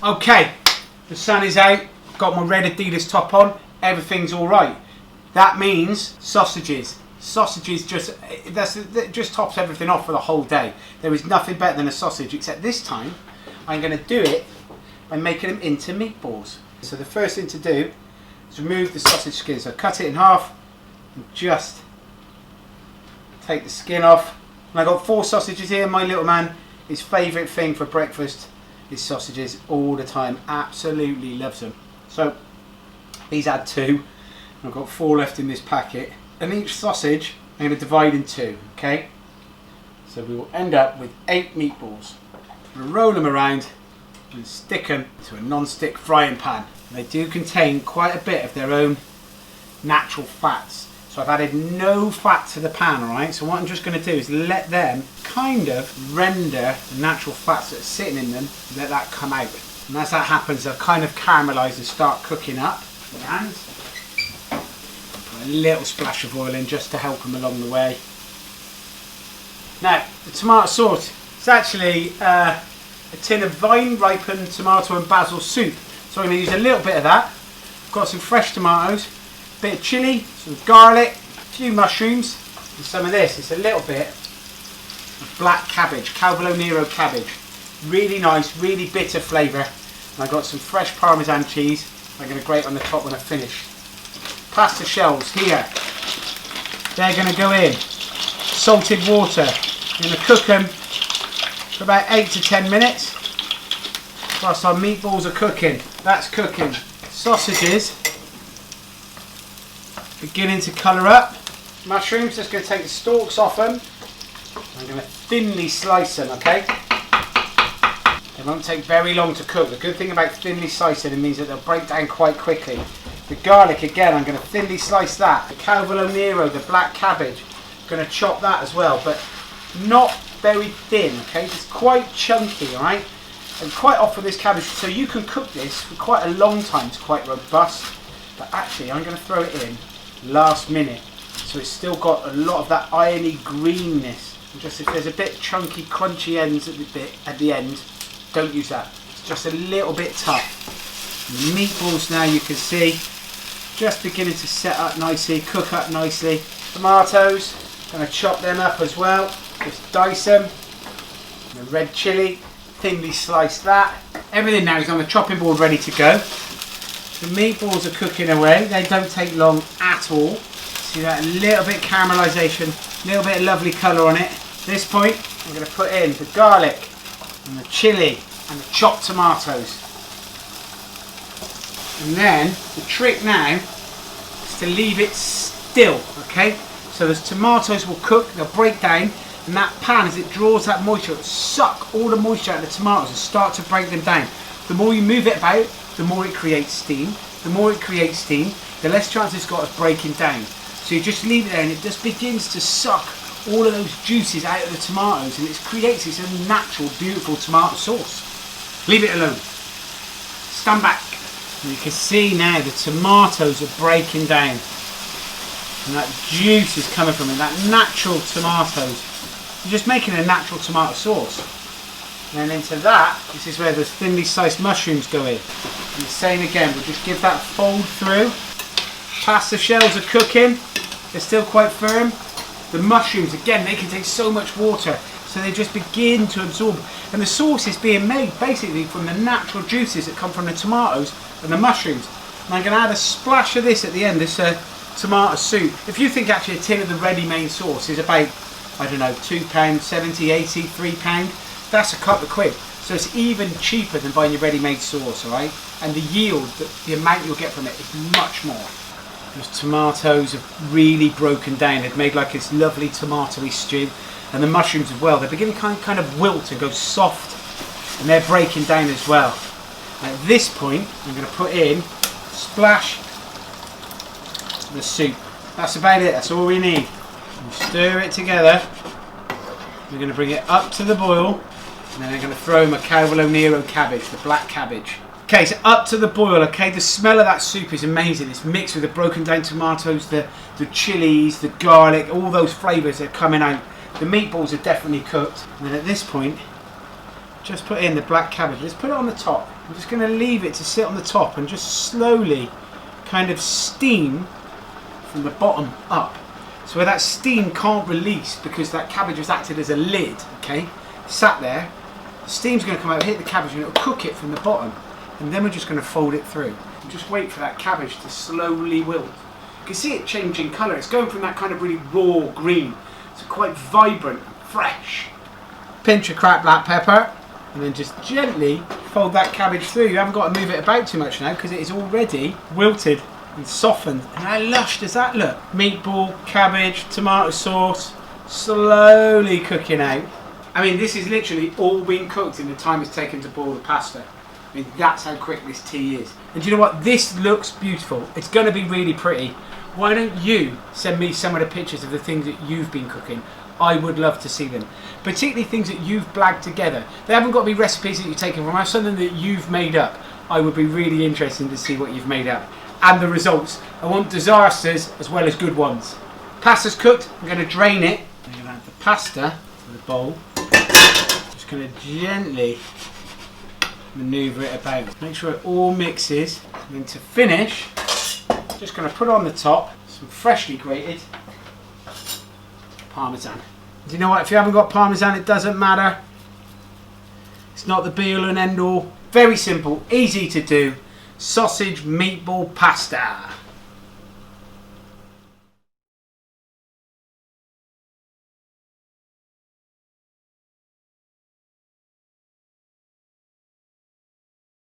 Okay, the sun is out, got my red Adidas top on, everything's alright. That means sausages. Sausages just tops everything off for the whole day. There is nothing better than a sausage, except this time I'm going to do it by making them into meatballs. So the first thing to do is remove the sausage skin. So cut it in half and just take the skin off. And I got 4 sausages here. My little man, his favourite thing for breakfast is sausages all the time. Absolutely loves them. So he's had 2. I've got 4 left in this packet. And each sausage I'm going to divide in 2. Okay. So we will end up with 8 meatballs. We'll roll them around and stick them to a non-stick frying pan. They do contain quite a bit of their own natural fats. So I've added no fat to the pan, alright? So what I'm just going to do is let them kind of render the natural fats that are sitting in them, let that come out. And as that happens, they'll kind of caramelise and start cooking up. And put a little splash of oil in just to help them along the way. Now, the tomato sauce, it's actually a tin of vine-ripened tomato and basil soup. So I'm going to use a little bit of that. I've got some fresh tomatoes, a bit of chilli, some garlic, a few mushrooms, and some of this. It's a little bit of black cabbage, Calvolo Nero cabbage. Really nice, really bitter flavour. And I've got some fresh Parmesan cheese I'm going to grate on the top when I finish. Pasta shells here. They're going to go in. Salted water. I'm going to cook them for about 8 to 10 minutes. Whilst our meatballs are cooking. That's cooking. Sausages beginning to colour up. Mushrooms, just going to take the stalks off them. I'm going to thinly slice them, okay? They won't take very long to cook. The good thing about thinly slicing, it means that they'll break down quite quickly. The garlic, again, I'm going to thinly slice that. The Calvolo Nero, the black cabbage, I'm going to chop that as well, but not very thin, okay? It's quite chunky, alright? And quite often this cabbage, so you can cook this for quite a long time. It's quite robust, but actually I'm going to throw it in last minute, so it's still got a lot of that irony greenness. And just if there's a bit chunky, crunchy ends at the end, don't use that. It's just a little bit tough. And the meatballs now, you can see, just beginning to set up nicely, cook up nicely. Tomatoes, going to chop them up as well. Just dice them. And the red chilli, thinly slice that. Everything now is on the chopping board ready to go. The meatballs are cooking away. They don't take long at all. See that? A little bit caramelisation, a little bit of lovely colour on it. At this point, I'm going to put in the garlic and the chilli and the chopped tomatoes. And then the trick now is to leave it still, okay? So those tomatoes will cook, they'll break down, and that pan, as it draws that moisture, it'll suck all the moisture out of the tomatoes and start to break them down. The more you move it about, the more it creates steam. The more it creates steam, the less chance it's got of breaking down. So you just leave it there and it just begins to suck all of those juices out of the tomatoes, and it creates its own natural, beautiful tomato sauce. Leave it alone. Stand back. And you can see now the tomatoes are breaking down. And that juice is coming from it, that natural tomatoes. You're just making a natural tomato sauce. And then into that, this is where the thinly sliced mushrooms go in. And the same again, we'll just give that a fold through. Pasta shells are cooking, they're still quite firm. The mushrooms, again, they contain so much water, so they just begin to absorb. And the sauce is being made basically from the natural juices that come from the tomatoes and the mushrooms. And I'm going to add a splash of this at the end, this tomato soup. If you think actually a tin of the ready-made sauce is about, I don't know, £2, £70, £80, £3, that's a couple of quid. So it's even cheaper than buying your ready-made sauce, alright? And the yield, the amount you'll get from it is much more. Those tomatoes have really broken down. They've made like this lovely tomatoey stew. And the mushrooms as well. They're beginning to kind of wilt and go soft. And they're breaking down as well. And at this point, I'm going to put in a splash of the soup. That's about it. That's all we need. We stir it together. We're going to bring it up to the boil. And then I'm going to throw in my Calvolo Nero cabbage, the black cabbage. Okay, so up to the boil, okay? The smell of that soup is amazing. It's mixed with the broken down tomatoes, the chilies, the garlic, all those flavours that are coming out. The meatballs are definitely cooked. And then at this point, just put in the black cabbage. Let's put it on the top. I'm just going to leave it to sit on the top and just slowly kind of steam from the bottom up. So where that steam can't release because that cabbage has acted as a lid, okay? Sat there, the steam's going to come out, hit the cabbage and it'll cook it from the bottom. And then we're just going to fold it through. And just wait for that cabbage to slowly wilt. You can see it changing colour. It's going from that kind of really raw green to quite vibrant and fresh. Pinch of cracked black pepper and then just gently fold that cabbage through. You haven't got to move it about too much now because it is already wilted and softened. And how lush does that look? Meatball, cabbage, tomato sauce, slowly cooking out. I mean, this is literally all been cooked in the time it's taken to boil the pasta. I mean, that's how quick this tea is. And do you know what? This looks beautiful. It's going to be really pretty. Why don't you send me some of the pictures of the things that you've been cooking? I would love to see them. Particularly things that you've blagged together. They haven't got to be recipes that you've taken from us, something that you've made up. I would be really interested to see what you've made up. And the results. I want disasters as well as good ones. Pasta's cooked. I'm going to drain it. I'm going to add the pasta to the bowl. Just going to gently manoeuvre it about. Make sure it all mixes. And then to finish, just going to put on the top some freshly grated Parmesan. Do you know what? If you haven't got Parmesan, it doesn't matter. It's not the be all and end all. Very simple, easy to do. Sausage meatball pasta.